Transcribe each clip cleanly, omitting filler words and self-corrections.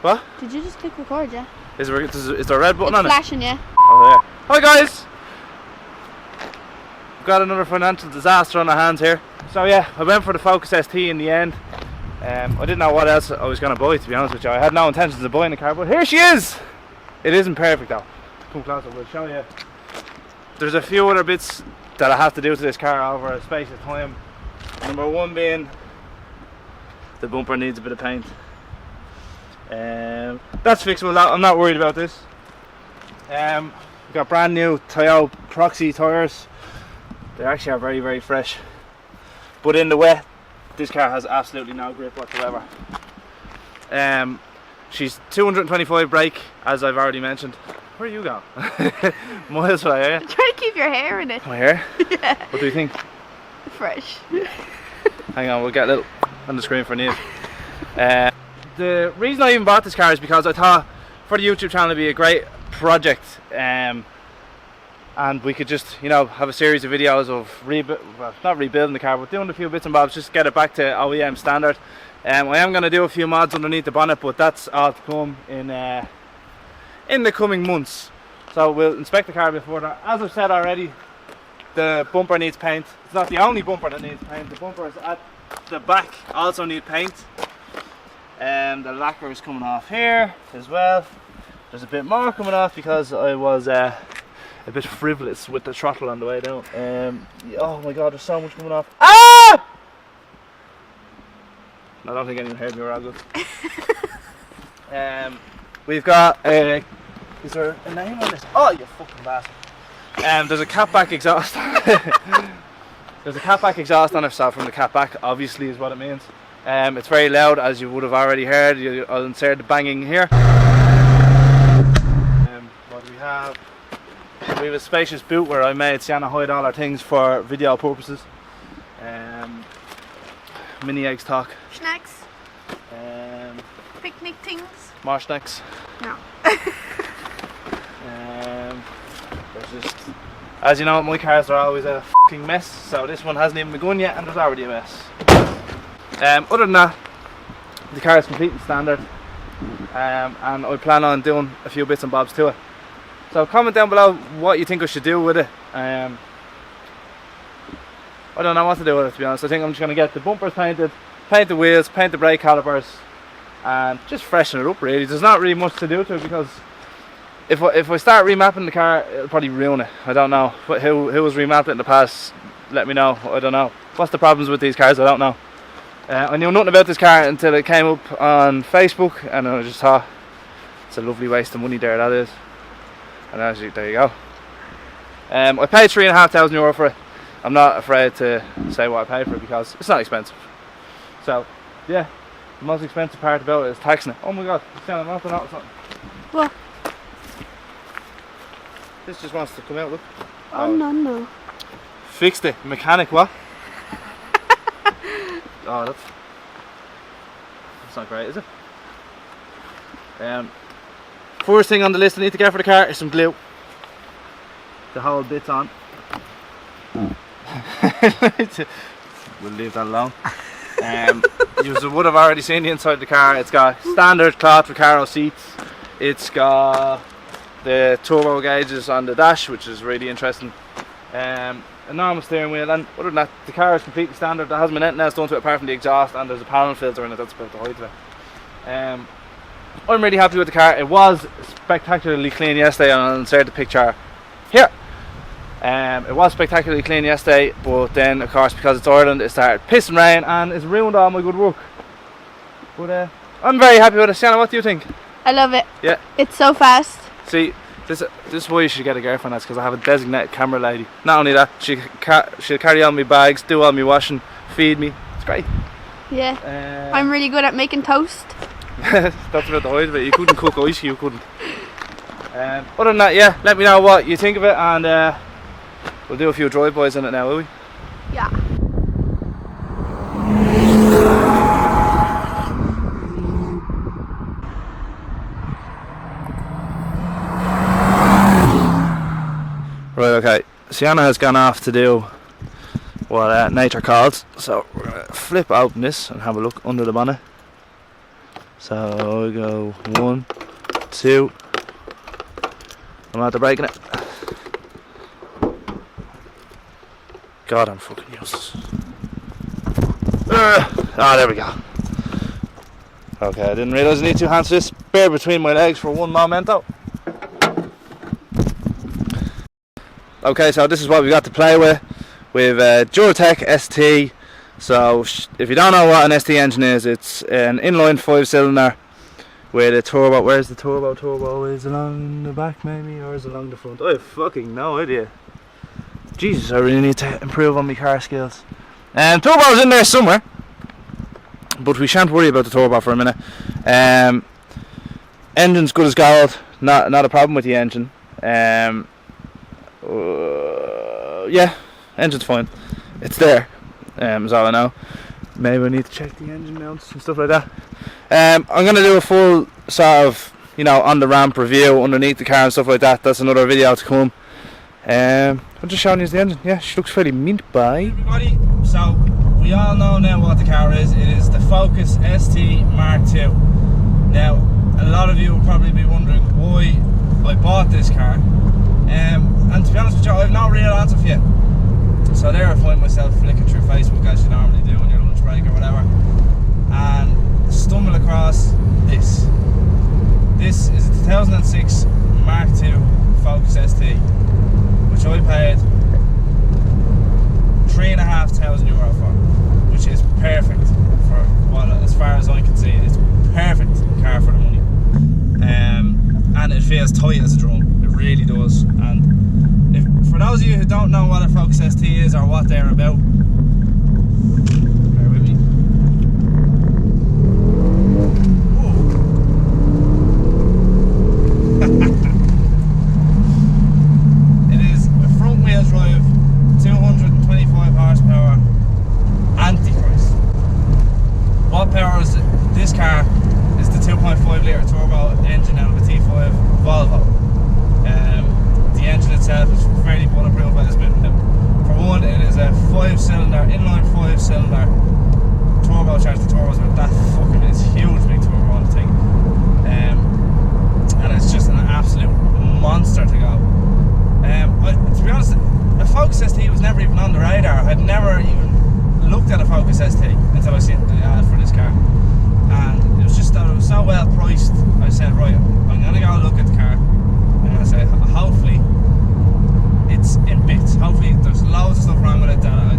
What? Did you just click record, yeah? Is there a red button on it? Flashing, yeah. Oh yeah. Hi guys! We've got another financial disaster on our hands here. So yeah, I went for the Focus ST in the end. I didn't know what else I was going to buy, to be honest with you. I had no intentions of buying the car, but here she is! It isn't perfect though. Come closer, we'll show you. There's a few other bits that I have to do to this car over a space of time. Number one being the bumper needs a bit of paint. That's fixable. I'm not worried about this. We've got brand new Toyota Proxy tyres. They actually are very, very fresh. But in the wet, this car has absolutely no grip whatsoever. She's 225 brake, as I've already mentioned. Where are you going? Miles away, are you? I'm trying to keep your hair in it. My hair? Yeah. What do you think? Fresh. Hang on, we'll get a little on the screen for Neil. The reason I even bought this car is because I thought for the YouTube channel it'd be a great project, and we could just, you know, have a series of videos of not rebuilding the car, but doing a few bits and bobs, just get it back to OEM standard. I am going to do a few mods underneath the bonnet, but that's all to come in the coming months. So we'll inspect the car before that. As I've said already, the bumper needs paint. It's not the only bumper that needs paint. The bumpers at the back also need paint. The lacquer is coming off here as well. There's a bit more coming off because I was a bit frivolous with the throttle on the way down. Oh my god, there's so much coming off. Ah! I don't think anyone heard me, we're all good. We've got is there a name on this? Oh, you fucking bastard. There's a catback exhaust. There's a catback exhaust on it, so from the catback obviously is what it means. It's very loud, as you would have already heard. I'll insert the banging here. What do we have? We have a spacious boot where I made Sienna hide all our things for video purposes. Mini eggs talk. Snacks. Picnic things. More snacks. No. There's just, as you know, my cars are always a fucking mess. So this one hasn't even begun yet, and there's already a mess. Other than that, the car is completely standard, and I plan on doing a few bits and bobs to it. So comment down below what you think I should do with it. I don't know what to do with it, to be honest. I think I'm just going to get the bumpers painted, paint the wheels, paint the brake calipers, and just freshen it up really. There's not really much to do to it, because if I start remapping the car, it'll probably ruin it. I don't know. Who was remapped it in the past? Let me know. I don't know. What's the problems with these cars? I don't know. I knew nothing about this car until it came up on Facebook, and I just thought it's a lovely waste of money there, that is. And there you go. I paid €3,500 for it. I'm not afraid to say what I paid for it because it's not expensive. So yeah, the most expensive part about it is taxing it. Oh my god, it's sounding nothing out or something. What? This just wants to come out, look. Oh no. Fixed it. Mechanic, what? Oh, that's not great, is it? First thing on the list I need to get for the car is some glue to hold bits on. We'll leave that alone. You would have already seen the inside of the car. It's got standard cloth Recaro seats. It's got the turbo gauges on the dash, which is really interesting. A normal steering wheel, and other than that, the car is completely standard. There hasn't been anything else done to it apart from the exhaust, and there's a panel filter in it. That's about the height of it. I'm really happy with the car. It was spectacularly clean yesterday, and I'll insert the picture here. It was spectacularly clean yesterday, but then of course because it's Ireland it started pissing rain and it's ruined all my good work. But I'm very happy with it. Sienna, what do you think? I love it. Yeah. It's so fast. See, this is why you should get a girlfriend. That's because I have a designated camera lady. Not only that, she'll carry all my bags, do all my washing, feed me. It's great. Yeah. I'm really good at making toast. That's about the height of it. You couldn't cook ice, you couldn't. Other than that, yeah, let me know what you think of it, and we'll do a few drive-bys in it now, will we? Yeah. Right, okay. Sienna has gone off to do what nature calls, so we're going to flip open this and have a look under the bonnet. So we go 1, 2. I'm out there breaking it. God, I'm fucking useless. There we go. Okay, I didn't realise I need 2 hands for this. Bear between my legs for one momento. Okay, so this is what we got to play with. We've Duratec ST. So if you don't know what an ST engine is, it's an inline 5-cylinder with a turbo. Where's the turbo? Turbo is along the back maybe, or is it along the front? I have fucking no idea. Jesus, I really need to improve on my car skills. Turbo's in there somewhere, but we shan't worry about the turbo for a minute. Engine's good as gold. Not a problem with the engine. Yeah, engine's fine. It's there. Is all I know. Maybe I need to check the engine mounts and stuff like that. I'm gonna do a full sort of, on the ramp review underneath the car and stuff like that. That's another video to come. I'm just showing you the engine. Yeah, she looks fairly mint by. Everybody, so we all know now what the car is. It is the Focus ST Mark II. Now, a lot of you will probably be wondering why I bought this car. And to be honest with you, I have no real answer for you. So there I find myself flicking through Facebook as you normally do on your lunch break or whatever, and stumble across this. This is a 2006 Mark II Focus ST, which I paid €3,500 for, which is perfect for what, as far as I can see, it's perfect car for the money. And it feels tight as a drum. It really does. And for those of you who don't know what a Focus ST is or what they're about, bear with me. It is a front wheel drive, 225 horsepower, Antichrist. What powers this car is the 2.5 litre turbo engine out of a T5 Volvo. The engine itself is fairly bulletproof by this bit. For one, it is a 5-cylinder, inline 5-cylinder turbocharged. The turbos are that fucking, it's huge big turbo on the thing. And it's just an absolute monster to go. To be honest, a Focus ST was never even on the radar. I'd never even looked at a Focus ST until I seen the ad for this car. And it was just that it was so well priced. I said, right, I'm gonna go look at the car. I'm gonna say, hopefully it's in bits. Hopefully there's loads of stuff wrong with it that I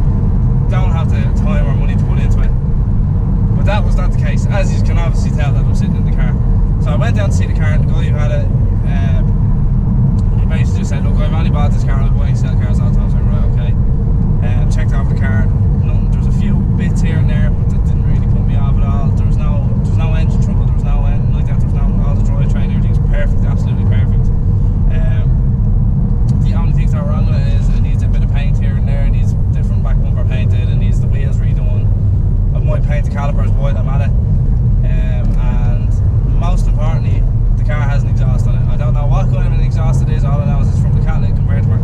don't have the time or money to put into it. But that was not the case, as you can obviously tell that I'm sitting in the car. So I went down to see the car, and the guy who had it, he basically just said, look, I've only bought this car, I'm buying sell cars all the time. So I said, right, okay. Checked over the car. There was a few bits here and there, but that didn't really put me off at all. There was no engine trouble, there was no anything like that. There was no, all the drivetrain, everything's perfect, absolutely perfect. The only things that are wrong with it is it needs a bit of paint here and there. It needs different back bumper painted, it needs the wheels redone. I might paint the calipers while I'm at it. And most importantly, the car has an exhaust on it. I don't know what kind of an exhaust it is. All I know is it's from the catalytic converter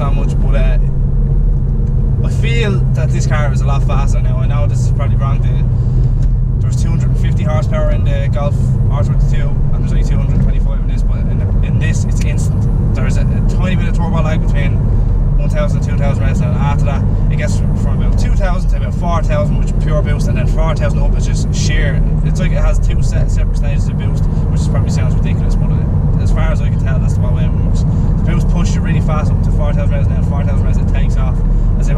so much, but I feel that this car is a lot faster now. I know this is probably wrong. There's 250 horsepower in the Golf R22 and there's only 225 in this, but in this it's instant. There's a tiny bit of turbo lag between 1000 and 2000 revs, and after that it gets from about 2000 to about 4000, which is pure boost, and then 4000 up is just sheer. It's like it has two separate stages of boost, which probably sounds ridiculous, but as far as I can tell, that's the way it works. The boost pushes you really fast up to 4000 revs, and then 4000 revs it takes off as